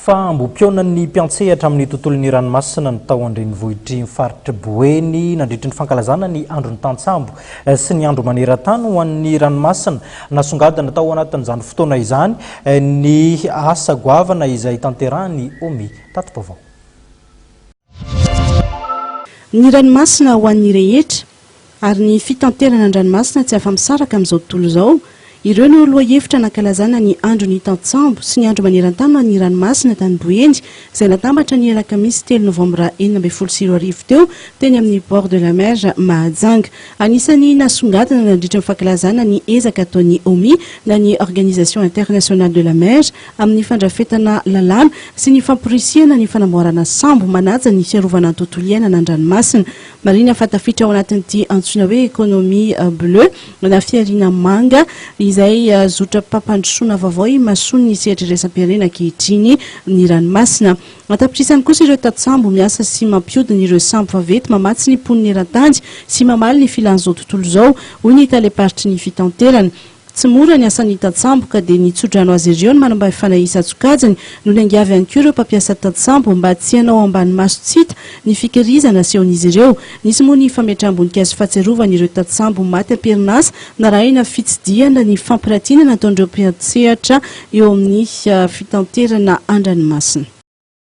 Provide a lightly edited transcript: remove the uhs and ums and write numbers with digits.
Fambom-pionan'ny mpiantsehatra amin'ny tontolon'ny ranomasina ny tao andrenivohitry ny faritra Boeny nandritry ny fankalazana ny andron'ny tantsambo sy ny andro maneran-tany ho an'ny ranomasina. Nasongadina tao anatin'izany fotoana izany ny asa goavana izay tanterahany Omi Tatopavao. Ny ranomasina ho an'ny rehetra ary ny fitanterana ny ranomasina tsy afa-misaraka amin'izao tontolo izao. Ireo no loha hevitra nankalazana ny andro ny tantsambo sy ny andro maneran-tany ny ranomasina tany Boeny izay natambatra ny alakamisy 3 novambra 2024 teo teny amin'ny bord de la mer Mahajanga. Anisany nasongadina nandritra ny fankalazana ny ezaka ataon'ny Omi na ny Organisation Internationale de la Mer amin'ny fandrafetana lalàna sy ny famporisihana ny fanamboarana sambo manaja ny fiarovana ny tontolo iainana an-dranomasina. Marina fatafitra ao anatin'ity antsoina hoe économie bleue na fiarina manga izay zotra pampandrosoana vaovao masoany ny sehatra iraisam-pirenena ankehitriny ny ranomasina. Atapitrisany kosa ireo tatsambo miasa sy mampiodina ireo sambo vavety mamatsy ny poniny eran-tany sy mamaly ny filan'izao tontolo izao hoy ny taleparitry ny fitanterana. Tsy mora ny asan'ny tatsambo ka dia nitsodrano azy ireo ny manamba fanahisan-tsokajiny no niangiavy ihany koa ireo mpampiasa tatsambo mba tsy hanao ambany maso tsita ny fikirizana asehon'izy ireo. Nisy moa ny fametraham-boninkazo fahatsiarovana ireo tatsambo maty am-perinasa narahina fitsidiana ny fampirantiana nataon'ireo mpiantsehatra eo amin'ny fitanterana an-dranomasina.